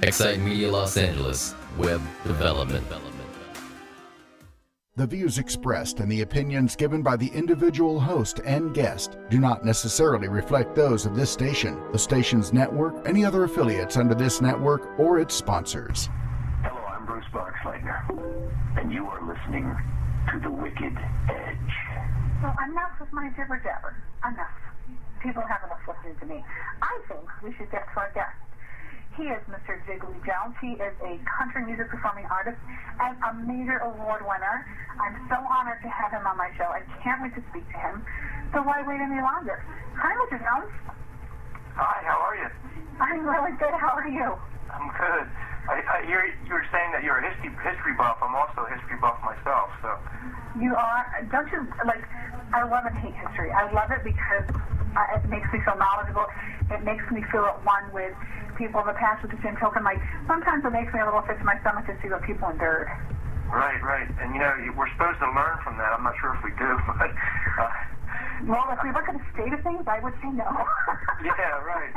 Excite Media Los Angeles, Web Development. The views expressed and the opinions given by the individual host and guest do not necessarily reflect those of this station, the station's network, any other affiliates under this network, or its sponsors. Hello, I'm Bruce Boxleitner, and you are listening to The Wicked Edge. Well, enough with my jibber-jabber. Enough. People have enough listening to me. I think we should get to our guest. He is Mr. Jiggly Jones. He is a country music performing artist and a major award winner. I'm so honored to have him on my show. I can't wait to speak to him. So why wait any longer? Hi, Mr. Jones. Hi, how are you? I'm really good. How are you? I'm good. I hear you were saying that you're a history buff. I'm also a history buff myself, so. You are? Don't you, I love and hate history. I love it because it makes me feel knowledgeable. It makes me feel at one with people of the past. With the same token, sometimes it makes me a little fit to my stomach to see what people endured. Right. And, we're supposed to learn from that. I'm not sure if we do, but. Well, if we look at the state of things, I would say no. Yeah, right.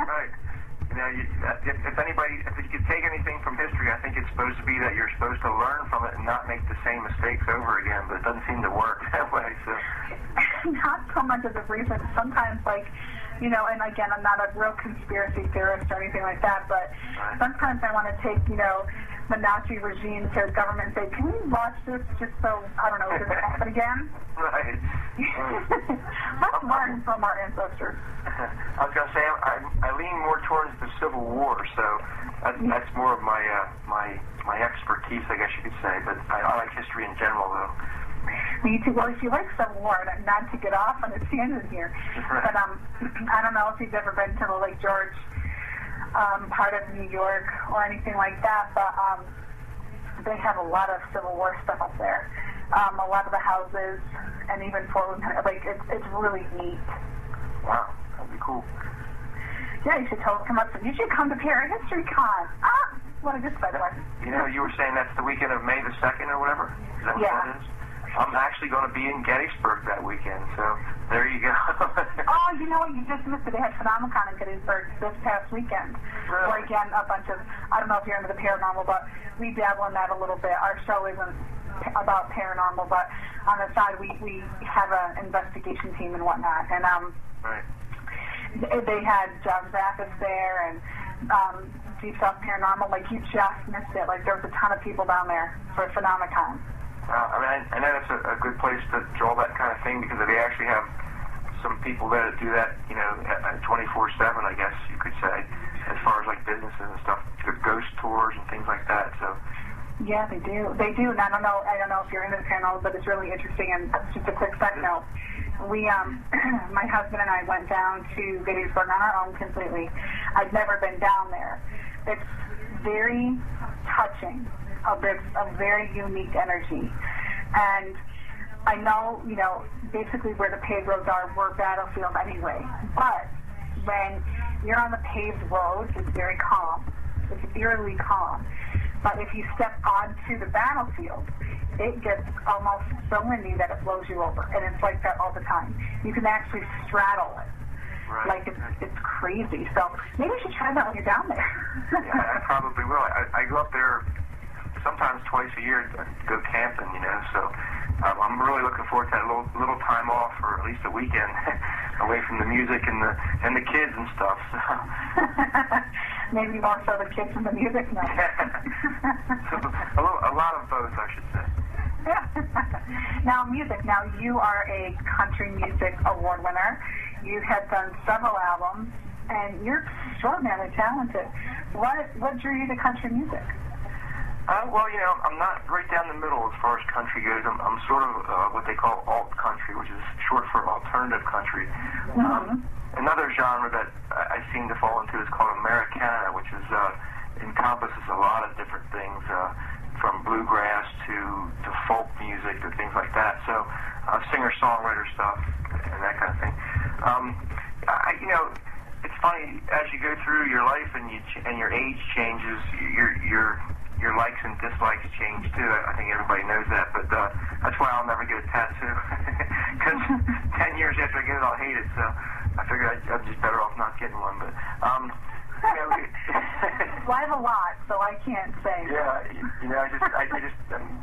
If you could take anything from history, I think it's supposed to be that you're supposed to learn from it and not make the same mistakes over again, but it doesn't seem to work that way, so. Not so much as a reason. Sometimes, and again, I'm not a real conspiracy theorist or anything like that, but sometimes I want to take, the Nazi regime to government and say, can we watch this just so, I don't know, does it happen again? Right. Let's learn from our ancestors. I was going to say, I lean more towards the Civil War, so that's more of my expertise, I guess you could say, but I like history in general, though. Me too. Well, if you like Civil War, not to get off on a tangent here, right. But I don't know if you've ever been to the Lake George part of New York or anything like that, but they have a lot of Civil War stuff up there. A lot of the houses, and even Fort Lieutenant, it's really neat. Wow, that'd be cool. Yeah, you should totally come up. You should come to Para History Con. What a good segue. You were saying that's the weekend of May the 2nd or whatever? Is that what that is? I'm actually going to be in Gettysburg that weekend, so there you go. Oh, you know what? You just missed it. They had Phenomenon in Gettysburg this past weekend. Really? Where, again, a bunch of, I don't know if you're into the paranormal, but we dabble in that a little bit. Our show isn't about paranormal, but on the side, we have an investigation team and whatnot. And right. They had John Zaffis there and Deep South Paranormal. You just missed it. There was a ton of people down there for Phenomenon. I know it's a good place to draw that kind of thing because they actually have some people there that do that, 24/7, I guess you could say, as far as businesses and stuff, ghost tours and things like that. So. Yeah, they do. They do, and I don't know if you're into the paranormal, but it's really interesting. And just a quick side note, we, my husband and I went down to Gettysburg on our own completely. I'd never been down there. It's very touching. There's a very unique energy. And I know, basically where the paved roads are, we're battlefield anyway. But when you're on the paved road, it's very calm. It's eerily calm. But if you step onto the battlefield, it gets almost so windy that it blows you over. And it's like that all the time. You can actually straddle it. Right. It's crazy. So maybe you should try that when you're down there. Yeah, I probably will. I go up there sometimes twice a year to go camping, so I'm really looking forward to that little time off, or at least a weekend away from the music and the kids and stuff. So. Maybe more so the kids and the music now. So, a lot of both, I should say. Now, music. Now, you are a country music award winner. You have done several albums, and you're extraordinarily talented. What drew you to country music? Well, I'm not right down the middle as far as country goes. I'm sort of what they call alt country, which is short for alternative country. Mm-hmm. Another genre that I seem to fall into is called Americana, which encompasses a lot of different things, from bluegrass to folk music to things like that. So singer-songwriter stuff and that kind of thing. It's funny, as you go through your life and your age changes, your likes and dislikes change too. I think everybody knows that, but that's why I'll never get a tattoo. Because 10 years after I get it, I'll hate it. So I figured I'm just better off not getting one. But Well, I have a lot, so I can't say. Yeah,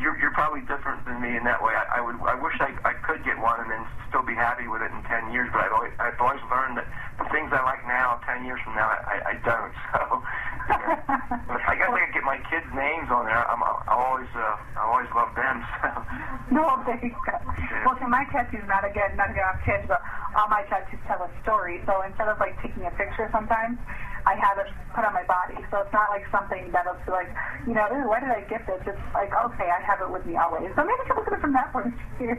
you're probably different than me in that way. I wish I could get one and then still be happy with it in 10 years, but I've always learned that the things I like now, 10 years from now, I don't. So, but I guess I could get my kids' names on there. I always love them. So. No, there you go. Yeah. Well, so my tattoos, not again off kids, but all my tattoos tell a story. So instead of like taking a picture sometimes, I have it put on my body. So it's not like something that'll be like, ooh, why did I get this? It's like, okay, I have it with me always. So maybe you can look at it from that point of view.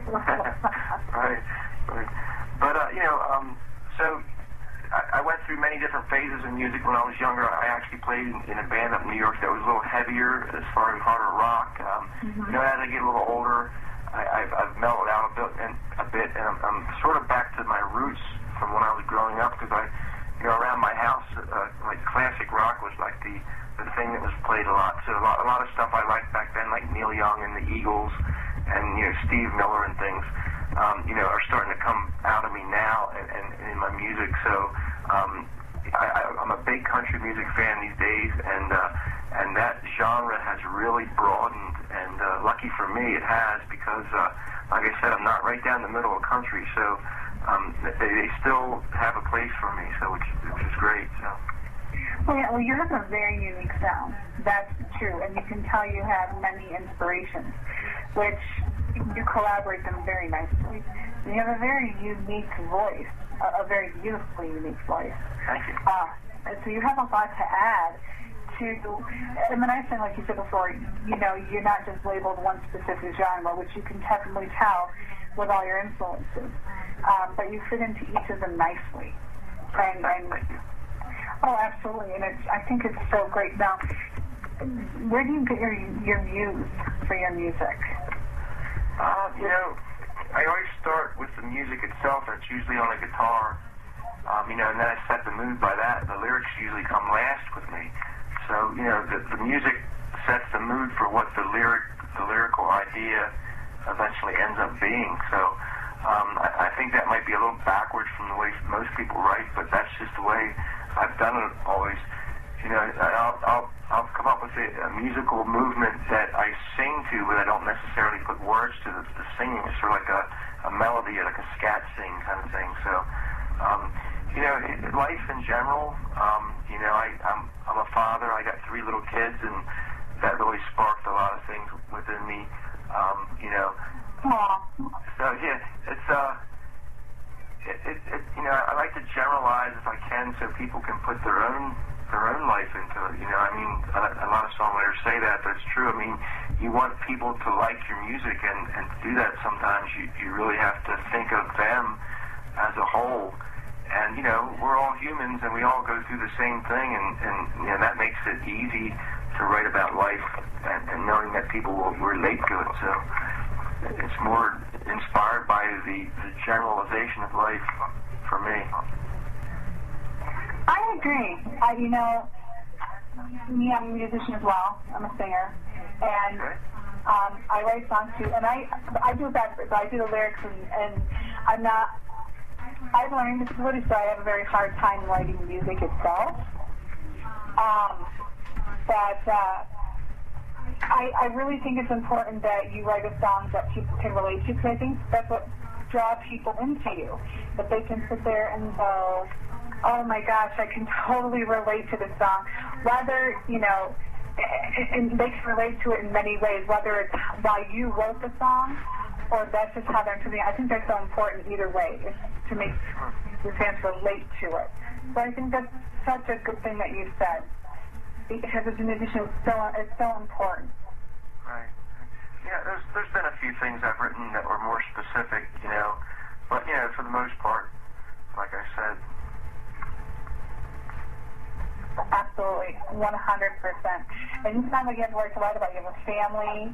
Right. But, so I went through many different phases in music when I was younger. I actually played in a band up in New York that was a little heavier as far as harder rock. As I get a little older, I've mellowed out a bit, and I'm sort of back to my roots from when I was growing up, because around my house, like classic rock was like the thing that was played a lot. So a lot of stuff I liked back then, like Neil Young and the Eagles, and Steve Miller and things, are starting to come out of me now and in my music. So I'm a big country music fan these days, and that genre has really broadened. And lucky for me, it has, because like I said, I'm not right down the middle of country, so. They still have a place for me, so which is great. So. Well, you have a very unique sound. That's true, and you can tell you have many inspirations, which you collaborate them very nicely. And you have a very unique voice, a very beautifully unique voice. Thank you. And so you have a lot to add to, and the nice thing, like you said before, you're not just labeled one specific genre, which you can definitely tell with all your influences. But you fit into each of them nicely. And oh, absolutely. And I think it's so great. Now, where do you get your muse for your music? I always start with the music itself, and it's usually on a guitar. And then I set the mood by that. The lyrics usually come last with me. So, the music sets the mood for what the lyrical idea eventually ends up being. So I think that might be a little backwards from the way most people write, but that's just the way I've done it always. I'll come up with a musical movement that I sing to, but I don't necessarily put words to the singing. It's sort of like a melody, like a scat sing kind of thing. So, life in general, I'm a father. I got 3 little kids, and that really sparked a lot of things within me. So yeah, it's I like to generalize if I can, so people can put their own life into it. A lot of songwriters say that, but it's true. You want people to like your music, and to do that, sometimes you really have to think of them as a whole. And we're all humans, and we all go through the same thing, and that makes it easy to write about life, and knowing that people will relate to it. So it's more inspired by the generalization of life for me. I agree. Me, I'm a musician as well. I'm a singer, and I write songs too. And I do it backwards. I do the lyrics, and I'm not. I've learned, this is what I have a very hard time writing music itself. I really think it's important that you write a song that people can relate to, because I think that's what draws people into you. That they can sit there and go, oh my gosh, I can totally relate to this song. Whether, and they can relate to it in many ways, whether it's why you wrote the song, or that's just how they're doing it. I think that's so important either way, is to make the fans relate to it. So I think that's such a good thing that you said, because as a musician, it's so important. Right. Yeah, there's been a few things I've written that were more specific, but for the most part, like I said. Absolutely, 100%. And you sound like you have work to write about. You have a family.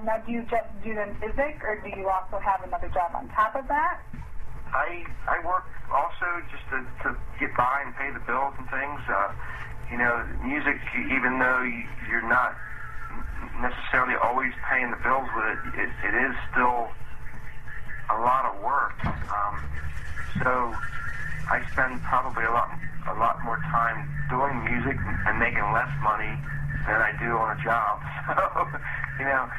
Now, do you just do the music, or do you also have another job on top of that? I work also just to get by and pay the bills and things. Music, even though you're not necessarily always paying the bills with it, it is still a lot of work. So I spend probably a a lot more time doing music and making less money than I do on a job. So, you know,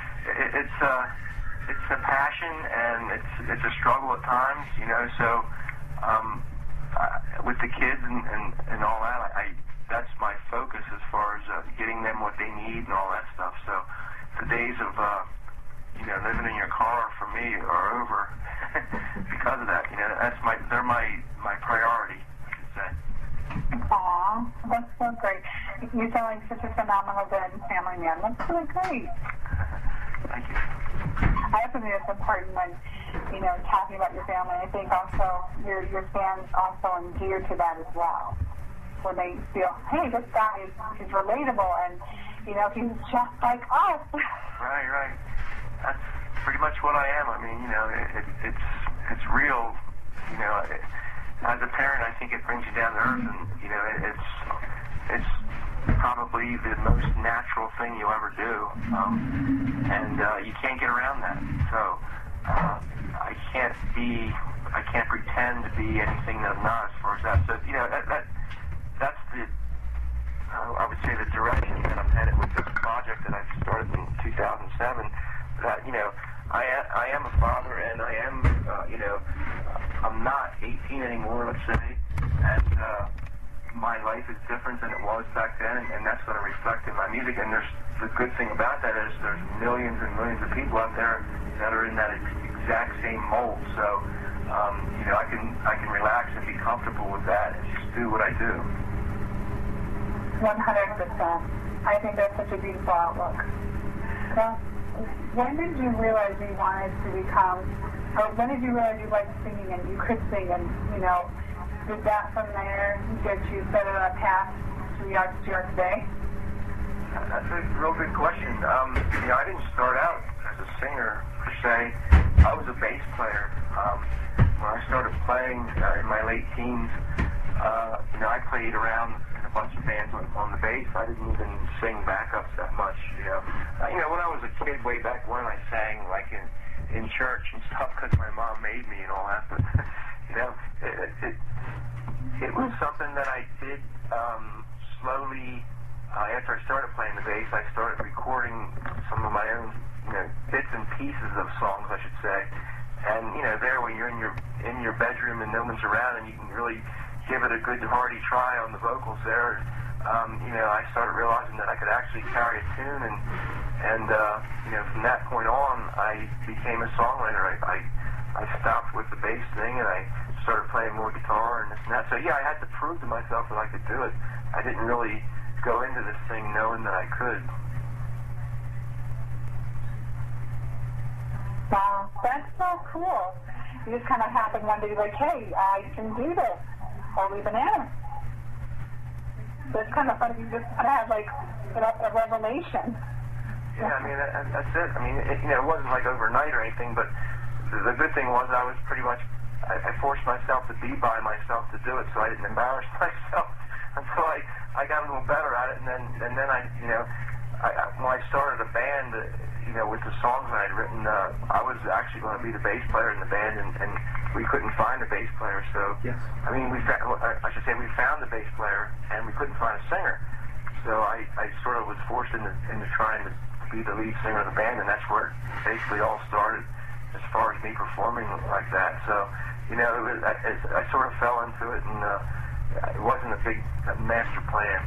it's a passion and it's a struggle at times, you know. So with the kids and all that, that's my focus as far as getting them what they need and all that stuff. So the days of you know, living in your car for me are over because of that. You know, they're my priority, I should say. Aw, that's so great. You sound like such a phenomenal dad and family man. That's really great. Thank you. I also think it's important when, you know, talking about your family. I think also your fans also endear to that as well. When they feel, hey, this guy is relatable and, you know, he's just like us. Right. That's pretty much what I am. I mean, you know, it's real. You know, as a parent, I think it brings you down to earth, and you know, it's probably the most natural thing you'll ever do, and you can't get around that. So I can't pretend to be anything that I'm not as far as that. So you know, that's the I would say the direction that I'm headed with this project that I started in 2007. That, you know, I am a father, and I am, you know, I'm not 18 anymore, let's say, and my life is different than it was back then, and that's going to reflect in my music. And the good thing about that is there's millions and millions of people out there that are in that exact same mold. So, you know, I can relax and be comfortable with that and just do what I do. 100%. I think that's such a beautiful outlook. So, when did you realize you wanted to become, or when did you realize you liked singing and you could sing, and, you know, did that from there get you set on a path to the arts you are today? That's a real good question. You know, I didn't start out as a singer, per se. I was a bass player. When I started playing in my late teens, you know, I played around in a bunch of bands on the bass. I didn't even sing backups that much, you know. You know, when I was a kid way back when, I sang like in church and stuff because my mom made me and all that. But you know, it was something that I did slowly. After I started playing the bass, I started recording some of my own, you know, bits and pieces of songs, I should say. And you know, there when you're in your bedroom and no one's around, and you can really give it a good hearty try on the vocals there. You know, I started realizing that I could actually carry a tune, and you know, from that point on, I became a songwriter. I stopped with the bass thing, and I started playing more guitar and this and that. So yeah, I had to prove to myself that I could do it. I didn't really go into this thing knowing that I could. Wow, that's so cool. You just kind of happened one day like, hey, I can do this. Holy banana. So it's kind of funny. You just kind of have like a revelation. Yeah, I mean, that's it. I mean, you know, it wasn't like overnight or anything, but the good thing was I was pretty much, I forced myself to be by myself to do it, so I didn't embarrass myself until I got a little better at it, and then I, you know, when I started a band, you know, with the songs I had written, I was actually going to be the bass player in the band, and we couldn't find a bass player, so, yes. I mean, we found the bass player, and we couldn't find a singer, so I sort of was forced into trying to be the lead singer of the band, and that's where it basically all started, as far as me performing like that. So, you know, I sort of fell into it, and it wasn't a big master plan.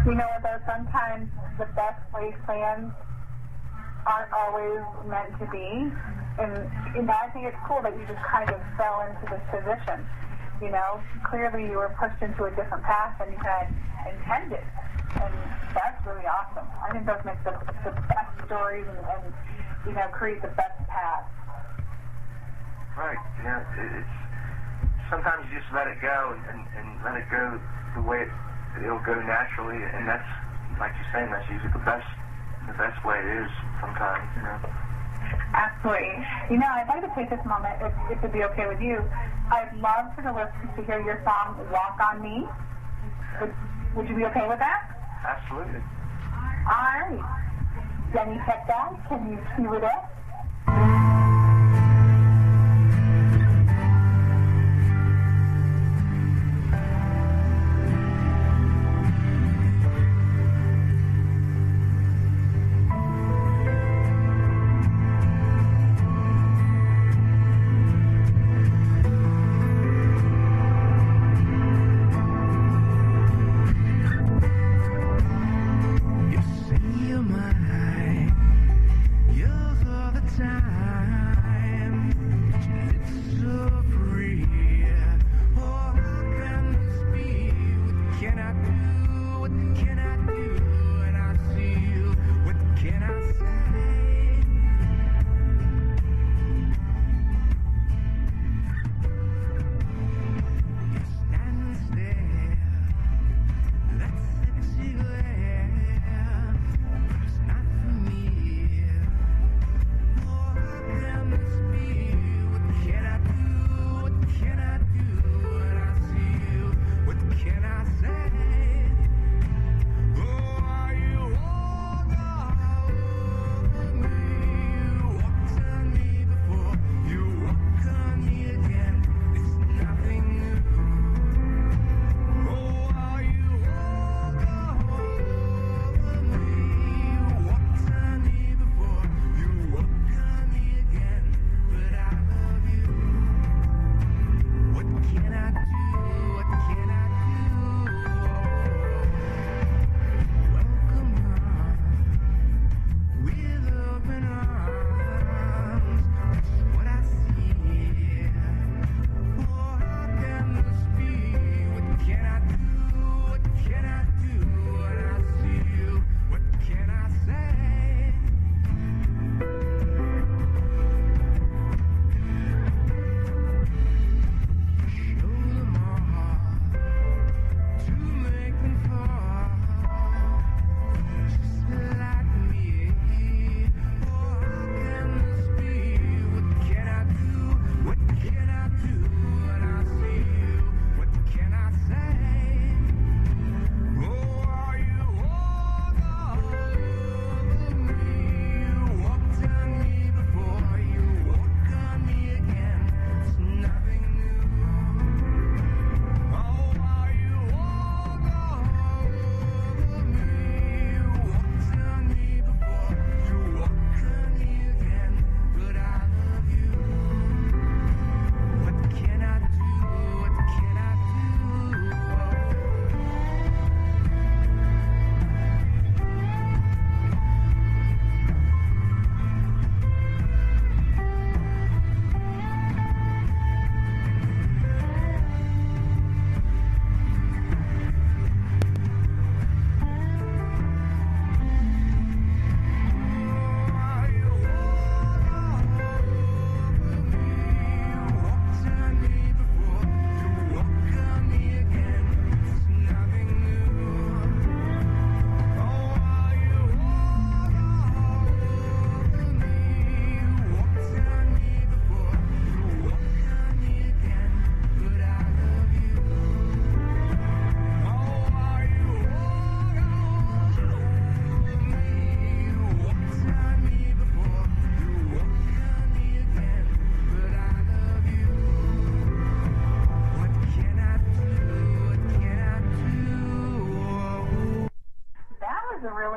You know, though, sometimes the best laid plans aren't always meant to be. And you know, I think it's cool that you just kind of fell into this position. You know, clearly you were pushed into a different path than you had intended. And that's really awesome. I think those make the best stories and you know, create the best paths. Right. Yeah. It's sometimes you just let it go and let it go the way it'll go naturally, and that's, like you're saying, that's usually the best way it is sometimes, you know. Absolutely. You know, I'd like to take this moment, if it'd be okay with you. I'd love for the listeners to hear your song, Walk on Me. Would you be okay with that? Absolutely. All right. Jenny, check that. Can you cue it up?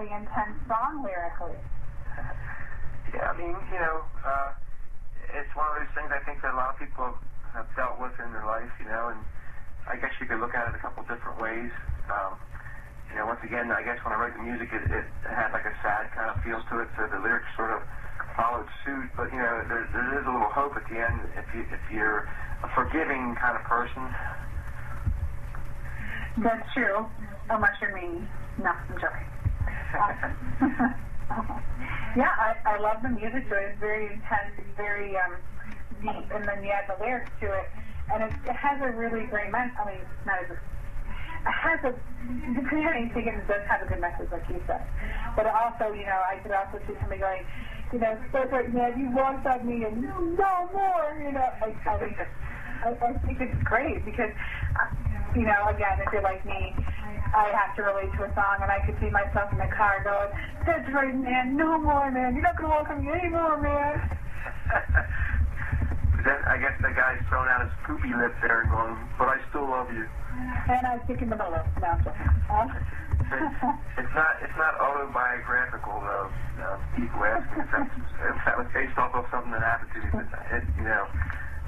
really intense song lyrically. Yeah, I mean, you know, it's one of those things I think that a lot of people have dealt with in their life, you know, and I guess you could look at it a couple different ways. You know, once again, I guess when I wrote the music, it had like a sad kind of feel to it, so the lyrics sort of followed suit. But, you know, there is a little hope at the end if you're a forgiving kind of person. That's true, unless you're mean. No, I'm joking. Yeah, I love the music to it. It's very intense, it's very deep, and then you add the lyrics to it, and it has a really great message. I mean, it has a, depending on how you take it, it does have a good message, like you said. But also, you know, I could also see somebody going, you know, "That's right, man, you walked on me and no more," you know. I think it's great because, you know, again, if you're like me, I have to relate to a song, and I could see myself in the car going, "That's right, man, no more, man. You're not going to walk on me anymore, man." Then I guess the guy's throwing out his poopy lip there and going, "But I still love you." And I'm kicking the ball. No, it's not autobiographical though. People ask me if that was based off of something that happened to me, but you know,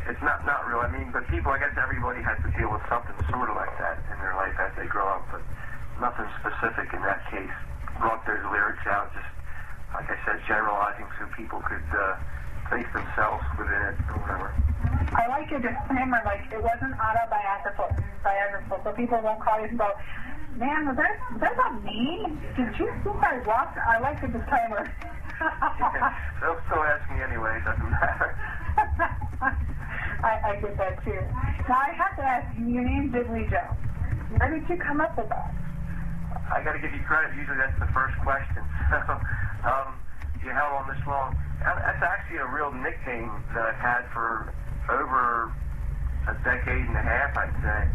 it's not real. I mean, but people, I guess everybody has to deal with something sort of like that in their life as they grow up, but nothing specific in that case. Brought those lyrics out, just like I said, generalizing so people could place themselves within it or whatever. I like your disclaimer, like it wasn't autobiographical, so people won't call you and go, "Man, was that about me? Did you think I walked?" I like the disclaimer. They'll still ask me anyway, it doesn't matter. I get that too. Now I have to ask you, your name's Diddley Joe. Where did you come up with that? I got to give you credit. Usually that's the first question. So you held on this long. That's actually a real nickname that I've had for over a decade and a half, I'd say.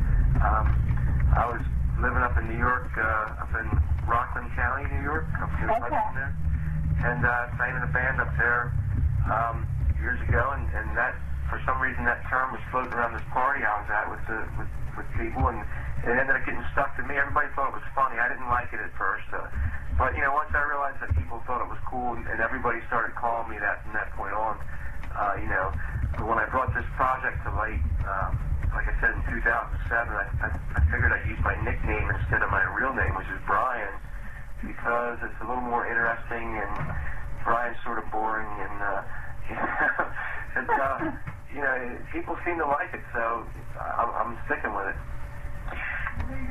I was living up in New York, up in Rockland County, New York, up near there, and sang in a band up there years ago, and that, for some reason, that term was floating around this party I was at with people, and it ended up getting stuck to me. Everybody thought it was funny. I didn't like it at first, but you know, once I realized that people thought it was cool, and everybody started calling me that from that point on, you know, when I brought this project to light, like I said, in 2007, I figured I'd use my nickname instead of my real name, which is Brian, because it's a little more interesting, and Brian's sort of boring, and you know, people seem to like it, so I'm sticking with it.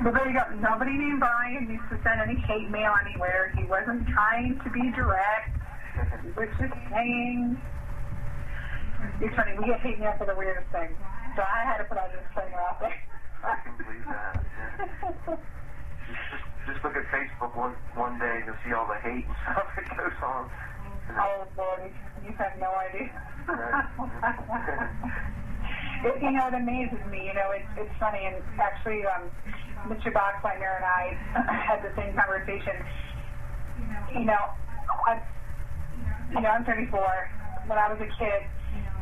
Well, there you go. Nobody named Brian used to send any hate mail anywhere. He wasn't trying to be direct. He was just saying. It's funny, we get hate mail for the weirdest thing. So I had to put out a disclaimer out there. I can believe that, yeah. Just look at Facebook one day and you'll see all the hate and stuff that goes on. Oh, Lord, you have no idea. You know, it amazes me. You know, it's funny, and actually, Mr. Boxleiner and I had the same conversation. You know, I'm 34. When I was a kid,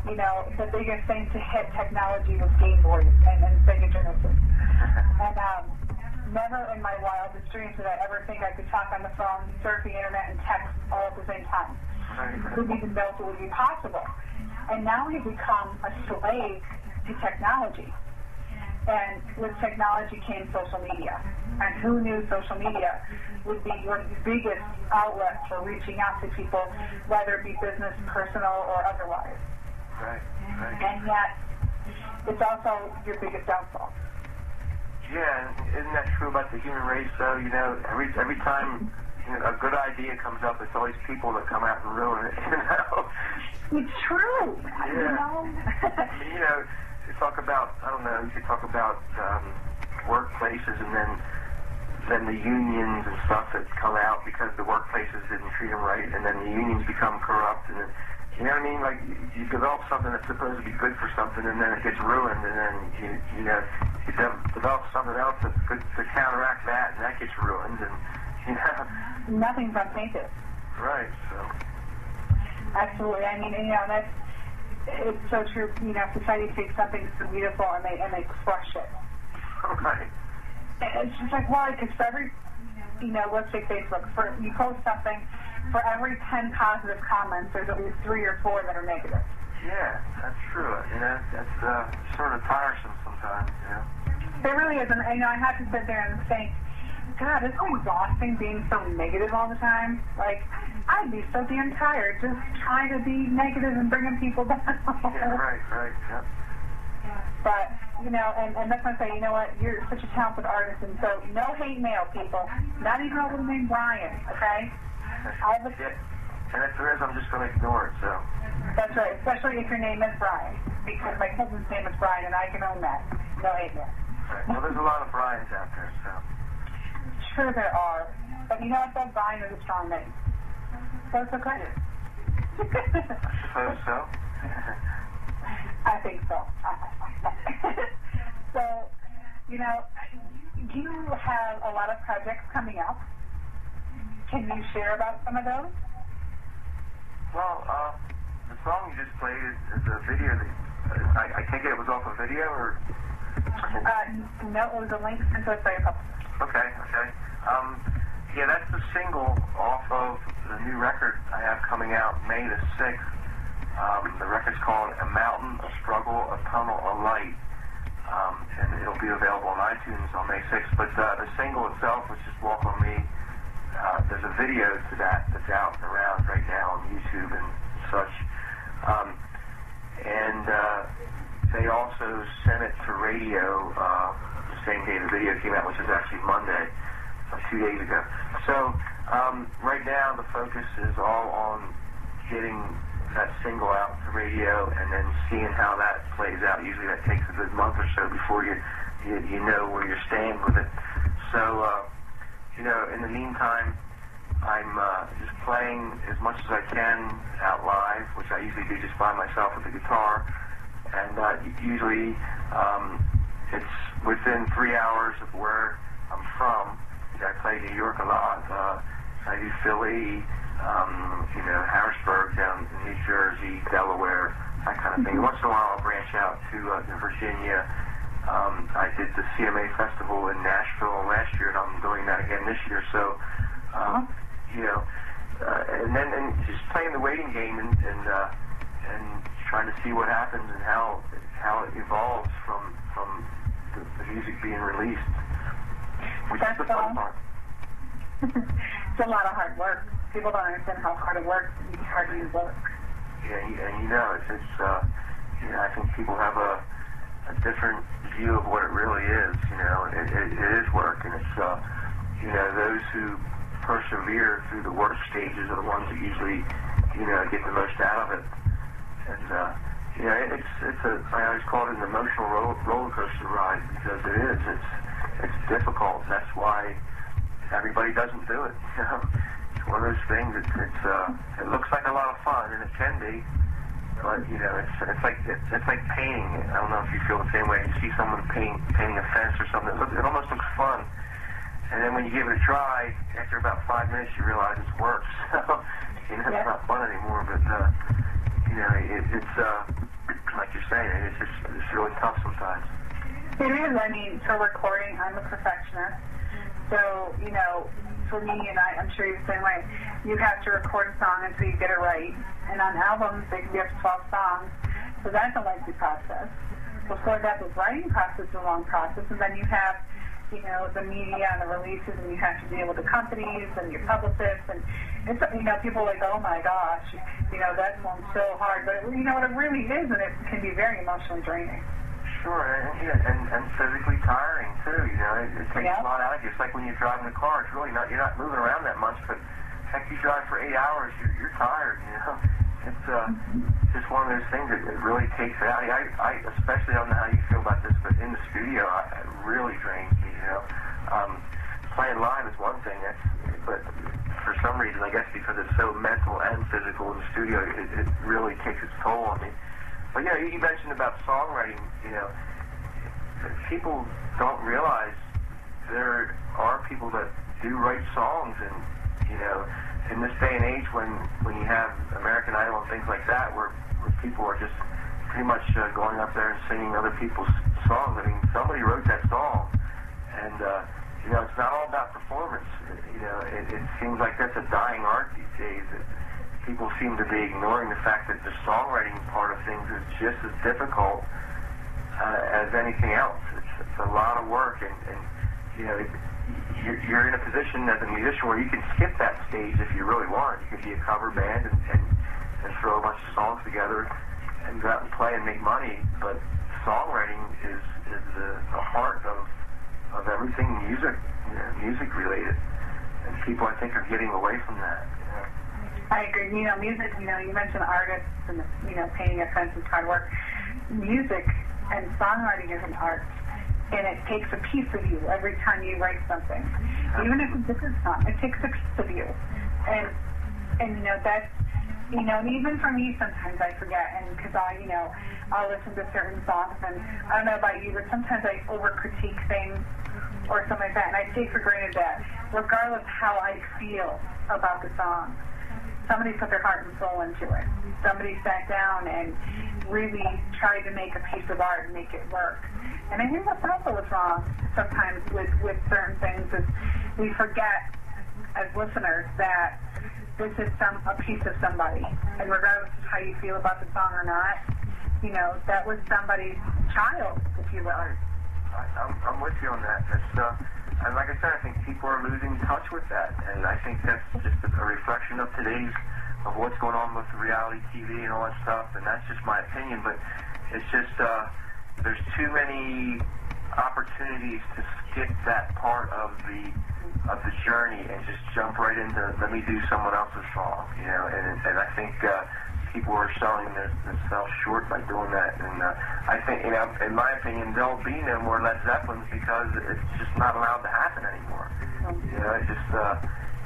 you know, the biggest thing to hit technology was Game Boys and Sega Genesis. And never in my wildest dreams did I ever think I could talk on the phone, surf the internet, and text all at the same time. Who even knows it would be possible? And now we've become a slave to technology. And with technology came social media. And who knew social media would be your biggest outlet for reaching out to people, whether it be business, personal, or otherwise. Right. And yet, it's also your biggest downfall. Yeah, isn't that true about the human race, though? You know, every time a good idea comes up, it's always people that come out and ruin it, you know? It's true. Yeah. You know? I mean, you know, you talk about, I don't know, you could talk about workplaces and then the unions and stuff that come out because the workplaces didn't treat them right, and then the unions become corrupt, and then, you know what I mean? Like, you develop something that's supposed to be good for something, and then it gets ruined, and then, you develop something else that's good to counteract that, and that gets ruined, and, you know. Nothing's untainted. Right, so. Absolutely. I mean, you know, it's so true. You know, society takes something so beautiful and they crush it. Right. And it's just like, why? Because for every, let's say Facebook, you post something, for every 10 positive comments, there's at least 3 or 4 that are negative. Yeah, that's true. That's sort of tiresome sometimes, It really is, and I have to sit there and think, God, it's so exhausting being so negative all the time. Like, I'd be so damn tired just trying to be negative and bringing people down. Yeah, right, yep. But, and that's when I say, you know what, you're such a talented artist, and so no hate mail, people. Not even over the name Brian, okay? Yeah. And if there is, I'm just going to ignore it, so. That's right, especially if your name is Brian, because my cousin's name is Brian, and I can own that. No hate mail. Right. Well, there's a lot of Brians out there, so. Sure there are. But you know what, though? Brian is a strong name. So it's okay. I suppose so. I think so. So, you have a lot of projects coming up. Can you share about some of those? Well, the song you just played is a video that, I take it was off a video, or? No, it was a link sent to us by a couple. Okay. Yeah, that's the single off of the new record I have coming out May the 6th. The record's called A Mountain, A Struggle, A Tunnel, A Light, and it'll be available on iTunes on May 6th. But the single itself, which is Walk On Me, there's a video to that that's out and around right now on YouTube and such. And they also sent it to radio the same day the video came out, which is actually Monday, 2 days ago. So right now the focus is all on getting that single out to radio and then seeing how that plays out. Usually that takes a good month or so before you know where you're staying with it. So in the meantime, I'm just playing as much as I can out live, which I usually do just by myself with the guitar. And usually it's within 3 hours of where I'm from. I play New York a lot. I do Philly, Harrisburg down in New Jersey, Delaware, that kind of thing. Once in a while I'll branch out to Virginia. I did the CMA Festival in Nashville last year, and I'm doing that again this year. So, and just playing the waiting game and trying to see what happens and how it evolves from the music being released, which is the fun part. It's a lot of hard work. People don't understand how hard it works. It's hard to work. Yeah, and it's I think people have a different view of what it really is. It is work, and it's those who persevere through the worst stages are the ones that usually get the most out of it. And I always call it an emotional roller coaster ride, because it is. It's difficult. That's why everybody doesn't do it. It's one of those things. It looks like a lot of fun, and it can be. But it's like painting. I don't know if you feel the same way. You see someone painting a fence or something. It almost looks fun, and then when you give it a try, after about 5 minutes, you realize it's work. So it's not fun anymore. But it's like you're saying. It's really tough sometimes. It is. I mean, for recording, I'm a perfectionist. So for me, and I'm sure you're the same way, you have to record a song until you get it right. And on albums, they can be up to 12 songs. So that's a lengthy process. Before that, the writing process is a long process. And then you have, the media and the releases, and you have to deal with the companies and your publicists. And it's, people are like, oh my gosh, that sounds so hard. But, what it really is, and it can be very emotionally draining. Sure, and physically tiring too. It takes a lot out of you. It's like when you're driving a car. It's really not. You're not moving around that much, but heck, you drive for 8 hours, you're tired. It's just one of those things that it really takes it out. I especially don't know how you feel about this, but in the studio, it really drains me. Playing live is one thing, but for some reason, I guess because it's so mental and physical in the studio, it really takes its toll on me. But you mentioned about songwriting. People don't realize there are people that do write songs, and in this day and age, when you have American Idol and things like that, where people are just pretty much going up there and singing other people's songs. I mean, somebody wrote that song, and it's not all about performance. It seems like that's a dying art these days. People seem to be ignoring the fact that the songwriting part of things is just as difficult as anything else. It's a lot of work, and you're in a position as a musician where you can skip that stage if you really want. You could be a cover band and throw a bunch of songs together and go out and play and make money, but songwriting is the heart of everything music related, and people I think are getting away from that. I agree. Music, you mentioned artists and, painting a fence is hard work. Music and songwriting is an art, and it takes a piece of you every time you write something. Even if it's a good song, it takes a piece of you. And that's, and even for me sometimes I forget, and because I'll listen to certain songs, and I don't know about you, but sometimes I over-critique things or something like that, and I take for granted that regardless how I feel about the song, somebody put their heart and soul into it. Somebody sat down and really tried to make a piece of art and make it work. And I think that's also what's wrong sometimes with certain things is we forget as listeners that this is a piece of somebody. And regardless of how you feel about the song or not, that was somebody's child, if you will. I'm with you on that. And like I said, I think people are losing touch with that, and I think that's just a reflection of of what's going on with reality TV and all that stuff, and that's just my opinion, but it's just there's too many opportunities to skip that part of the journey and just jump right into let me do someone else's song, and I think people are selling themselves short by doing that, and I think, in my opinion, there'll be no more Led Zeppelins because it's just not allowed to happen anymore.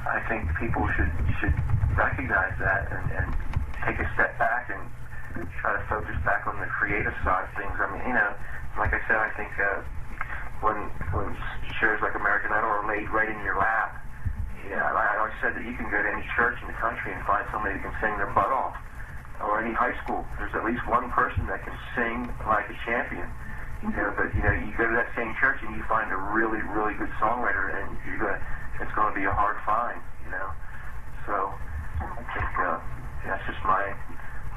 I think people should recognize that and take a step back and try to focus back on the creative side of things. I mean, like I said, I think when shows like American Idol are laid right in your lap, I always said that you can go to any church in the country and find somebody who can sing their butt off. Or any high school, there's at least one person that can sing like a champion. But you go to that same church and you find a really, really good songwriter, and it's going to be a hard find. So I think that's just my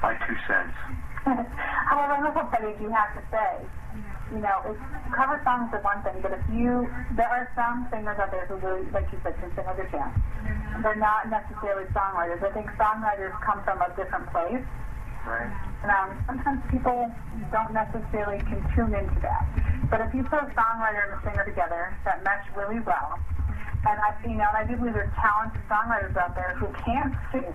2 cents. However, look what I do have to say. Cover songs are one thing, but there are some singers out there who really, like you said, can sing like a champ. They're not necessarily songwriters. I think songwriters come from a different place. Right. And sometimes people don't necessarily can tune into that. But if you put a songwriter and a singer together that mesh really well, and I do believe there's talented songwriters out there who can't sing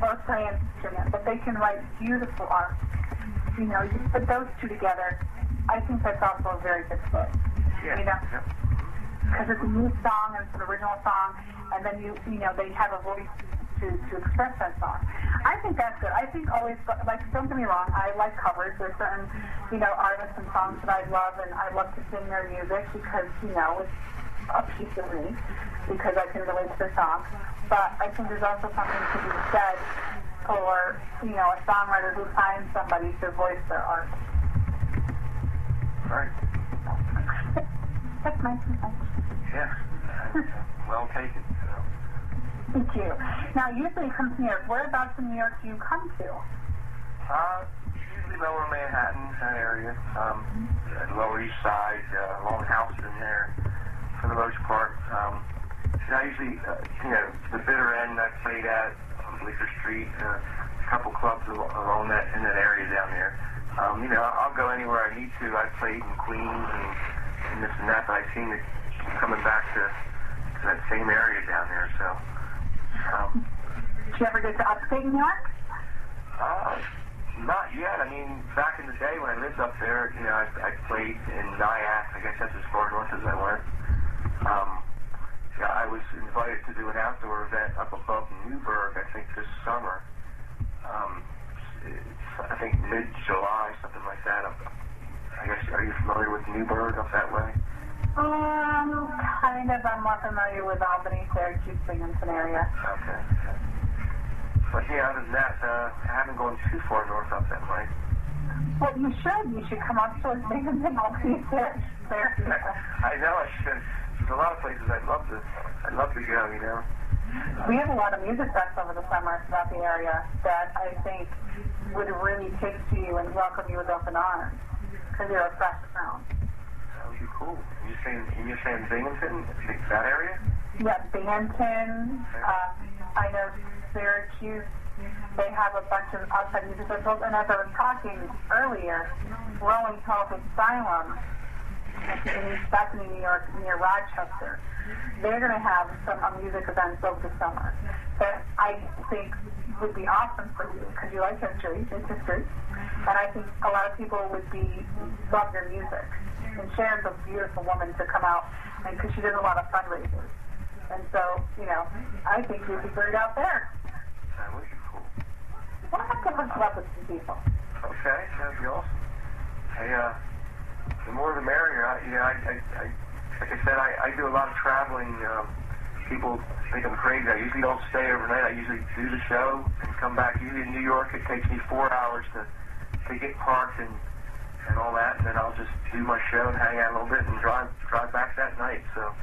or play an instrument, but they can write beautiful art. You put those two together, I think that's also a very good fit. Yeah. Because it's a new song and it's an original song, and then they have a voice to express that song. I think that's good. I think always, don't get me wrong, I like covers. There's certain, artists and songs that I love, and I love to sing their music because, it's a piece of me, because I can relate to the song. But I think there's also something to be said for, a songwriter who finds somebody to voice their art. Right. That's my point. Yeah. Well taken. Thank you. Now, usually you come to New York. Whereabouts in New York do you come to? Usually Lower Manhattan, that area. Lower East Side, along houses in there, for the most part. I usually, the bitter end I played at Bleecker Street, a couple clubs along in that area down there. I'll go anywhere I need to. I've played in Queens and this and that, but I seem to keep coming back to that same area down there. So. Did you ever get to upstate New York? Not yet. I mean, back in the day when I lived up there, I played in Nyack. I guess that's as far north as I went. I was invited to do an outdoor event up above Newburgh, I think, this summer. I think mid-July, something like that. I guess, are you familiar with Newburgh up that way? Kind of. I'm more familiar with Albany, Syracuse, Binghamton area. Okay. But other than that, I haven't gone too far north up that way. Well, you should. You should come up towards Binghamton, Albany, Syracuse. I know I should. There's a lot of places I'd love to go, you know. We have a lot of music fests over the summer throughout the area that I think would really take to you and welcome you with open arms because you're a fresh sound. That would be cool. You're saying Binghamton, that area? Yeah, Binghamton. I know Syracuse. They have a bunch of outside music festivals. And as I was talking earlier, Rolling Health Asylum in East Bethany, New York, near Rochester, they're going to have some music events over the summer that I think would be awesome for you because you like history. It's history. And I think a lot of people would love your music. And Sharon's a beautiful woman to come out because she does a lot of fundraisers. And so, you know, I think you'd be great out there. That would be cool. We'll have to hook you up with some people. Okay, that'd be awesome. Hey, the more the merrier. Like I said, I do a lot of traveling. People think I'm crazy. I usually don't stay overnight. I usually do the show and come back. Usually in New York, it takes me 4 hours to get parked and all that, and then I'll just do my show and hang out a little bit and drive back that night. So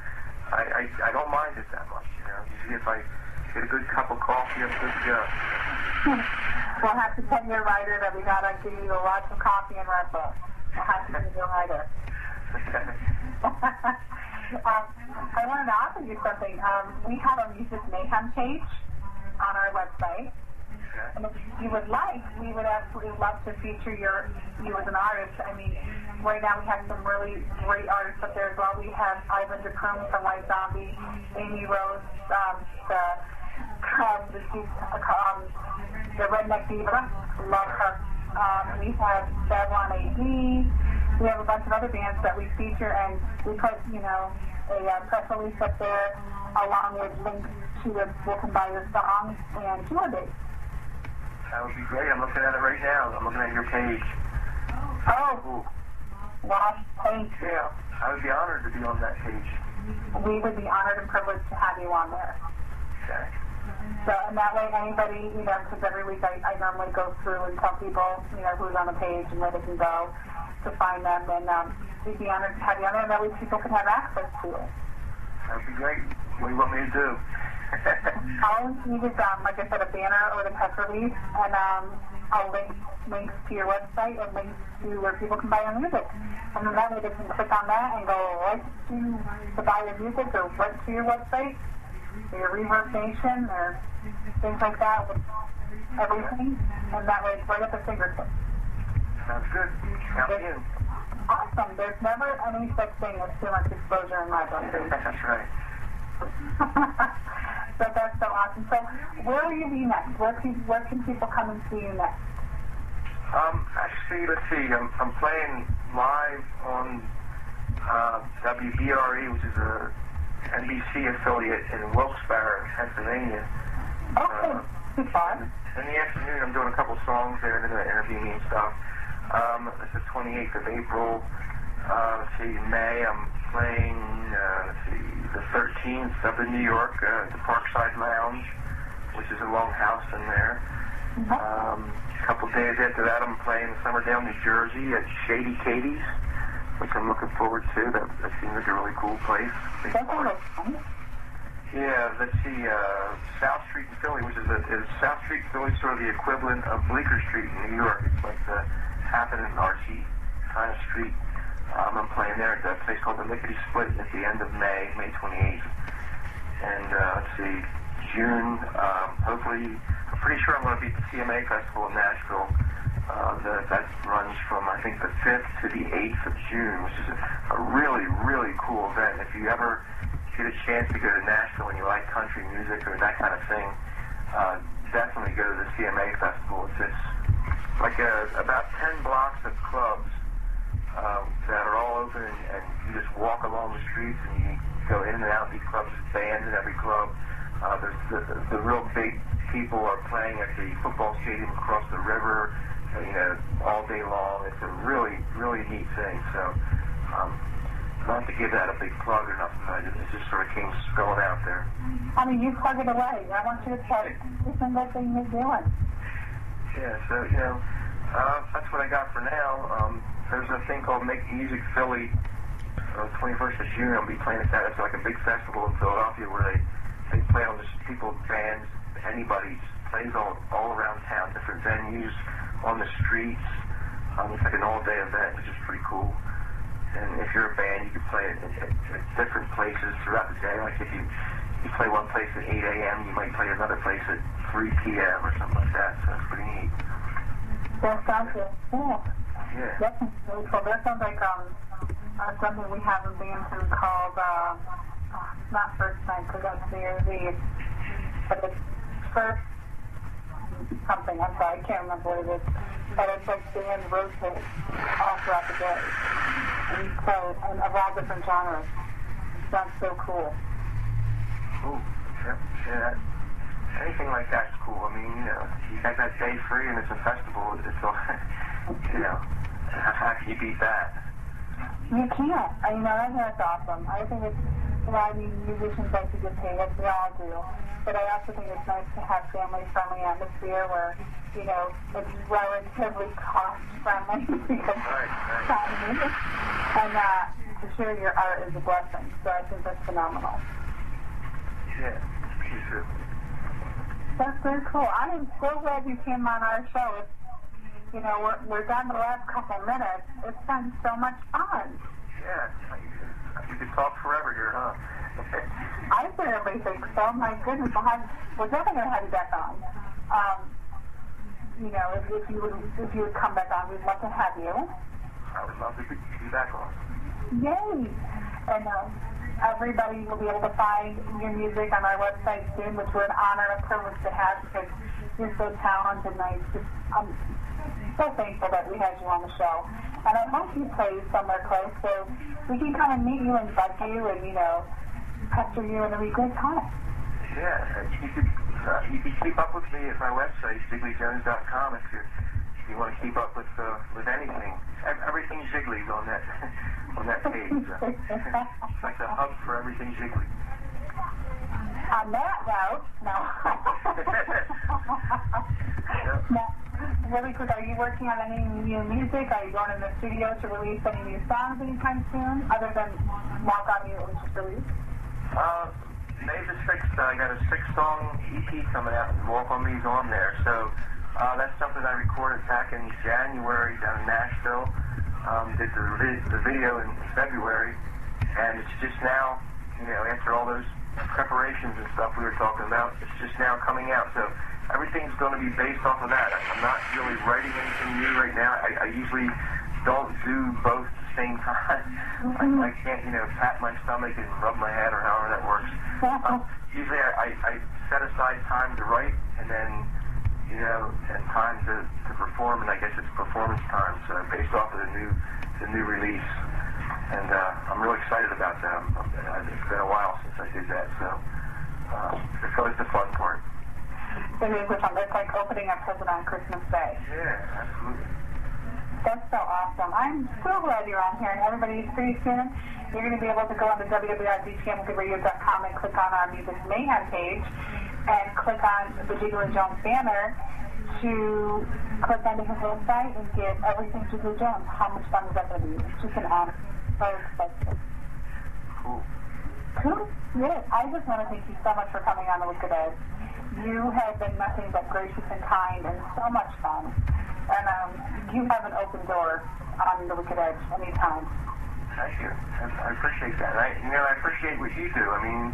I don't mind it that much, you know. Usually if I get a good cup of coffee, I'm good to go. We'll have to tell your writer that we got to give you lots of coffee and Red Bull. We'll have to tell your writer. I wanted to offer you something. We have a Music Mayhem page on our website. And if you would like, we would absolutely love to feature you as an artist. I mean, right now we have some really great artists up there as well. We have Ivan DeCrum from White Zombie, Amy Rose, the Redneck Diva, love her. We have Babylon AD. We have a bunch of other bands that we feature, and we put, you know, a press release up there along with links to the Book and Buy Your Songs and tour dates. That would be great. I'm looking at it right now. I'm looking at your page. Oh, well, thank you. Yeah, I would be honored to be on that page. We would be honored and privileged to have you on there. Okay. So, and that way anybody, you know, because every week I normally go through and tell people, you know, who's on the page and where they can go to find them, and we'd be honored to have you on there, and that way people can have access to it. That would be great. What do you want me to do? All you need is, like I said, a banner or the press release, and I'll link links to your website and links to where people can buy your music. And then that way they can click on that and go right to buy your music or right to your website, or your Reverb Nation, or things like that with everything. And that way it's right at the fingertips. Sounds good. Count me in. Awesome. There's never any such thing as too much exposure in my book. That's right. So that's so awesome. So where will you be next? Where can people come and see you next? Actually, let's see. I'm playing live on WBRE, which is a NBC affiliate in Wilkes-Barre, Pennsylvania. Okay, too far. In the afternoon, I'm doing a couple songs there. They're going to interview me and stuff. This is 28th of April. Let's see, in May, I'm playing, the 13th up in New York, at the Parkside Lounge, which is a long house in there. A couple days after that, I'm playing Somerdale, New Jersey at Shady Katie's, which I'm looking forward to. That seems like a really cool place. Yeah, let's see, South Street in Philly, which is South Street in Philly sort of the equivalent of Bleecker Street in New York. It's like the happening artsy kind of street. I'm playing there at a place called the Lickety Split at the end of May 28th. And let's see, June, hopefully, I'm pretty sure I'm going to be at the CMA Festival in Nashville. That runs from, I think, the 5th to the 8th of June, which is a really, really cool event. If you ever get a chance to go to Nashville and you like country music or that kind of thing, definitely go to the CMA Festival. It's like about 10 blocks of clubs that are all open, and you just walk along the streets and you go in and out of these clubs. There's bands in every club. There's the real big people are playing at the football stadium across the river, you know, all day long. It's a really, really neat thing. So, not to give that a big plug or nothing, but it just sort of came spilling out there. I mean, you plug it away. I want you to tell every single thing you're doing. Yeah, so, you know, that's what I got for now. There's a thing called Make Music Philly 21st of June, I'll be playing at that. It's like a big festival in Philadelphia where they play on just people, bands, anybody, plays all around town, different venues, on the streets. It's like an all-day event, which is pretty cool. And if you're a band, you can play at different places throughout the day. Like if you play one place at 8 a.m., you might play another place at 3 p.m. or something like that. So it's pretty neat. That sounds good. Yeah. Yeah. That's really cool. That sounds like something we have in Binghamton called, not First Night, because that's New Year's Eve, but it's First something. I'm sorry, I can't remember what it is. But it's like band rotates all throughout the day. And so, and of all different genres. It sounds so cool. Cool. Yeah. Anything like that's cool. I mean, you got that day free and it's a festival. It's all, how can you beat that? You can't. That's awesome. I think it's, musicians like to get paid, as we all do. But I also think it's nice to have family-friendly atmosphere where, it's relatively cost-friendly because and to share your art is a blessing. So I think that's phenomenal. Yeah, you too. That's very cool. I am so glad you came on our show. It's, we're down to the last couple minutes. It's been so much fun. Yeah, you could talk forever here, huh? I certainly think so. My goodness, we're definitely going to have you back on. If you would come back on, we'd love to have you. I would love to be back on. Yay! And everybody will be able to find your music on our website soon, which we're an honor and a privilege to have because you're so talented and I'm so thankful that we had you on the show. And I hope you play somewhere close so we can kind of meet you and bug you and, pester you and it'll be a great time. Yeah, you can keep up with me at my website, ZigglyJones.com, if you want to keep up with anything. Everything Ziggly's on that page. It's like the hub for everything Ziggly. On that note, no. Now, really quick, are you working on any new music? Are you going in the studio to release any new songs anytime soon, other than Walk On You, which is released? May the 6th, I got a 6-song EP coming out, and Walk On Me's on there. So that's something I recorded back in January down in Nashville. Did the video in February, and it's just now, after all those preparations and stuff we were talking about, it's just now coming out. So everything's going to be based off of that. I'm not really writing anything new right now. I usually don't do both at the same time. I can't, pat my stomach and rub my head or however that works. Usually I set aside time to write and then, and time to perform, and I guess it's performance time, so based off of the new release. And I'm really excited about that. It's been a while since I did that, so it's always the fun part. It is fun. It's like opening a present on Christmas Day. Yeah, absolutely. That's so awesome. I'm so glad you're on here, and everybody, pretty soon, you're going to be able to go on the www.djmgoodradio.com and click on our Music Mayhem page, and click on the Jiggly Jones banner to click onto his website and get everything Jiggly Jones. How much fun is that going to be? It's just an honor. So excited. Cool. Cool. Yes. I just want to thank you so much for coming on the Wicked Edge. You have been nothing but gracious and kind and so much fun. And you have an open door on the Wicked Edge anytime. Thank you. I appreciate that. I appreciate what you do. I mean,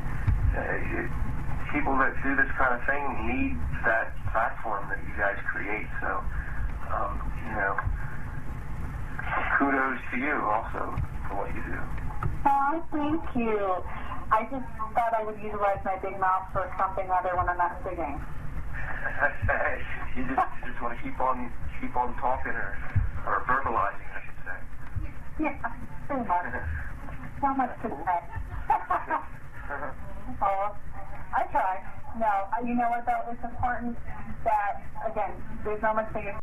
people that do this kind of thing need that platform that you guys create. So, kudos to you also for what you do. Oh, thank you. I just thought I would utilize my big mouth for something other when I'm not singing. you just want to keep on talking or verbalizing, I should say. Yeah, pretty much. So much to say. Oh, I try. No, you know what though? It's important that, again, there's no much thing as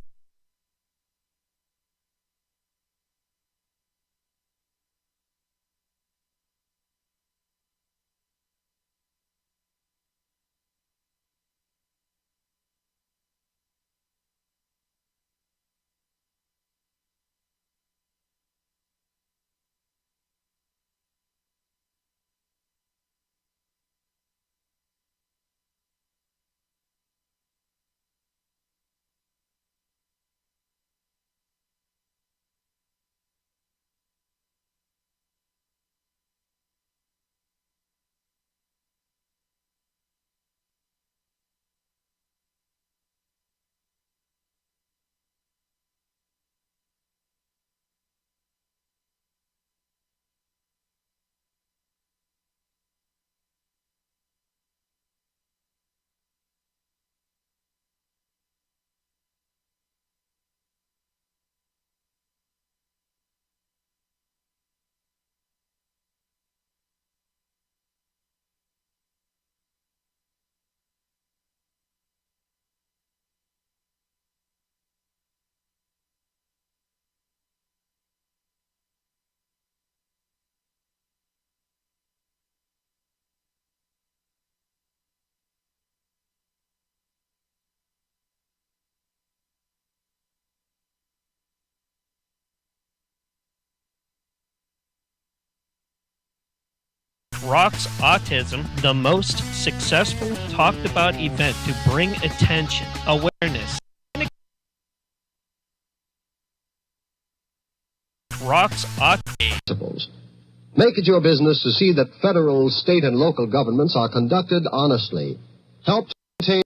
Rocks Autism, the most successful talked about event to bring attention, awareness. Rocks Autism. Make it your business to see that federal, state, and local governments are conducted honestly. Help to maintain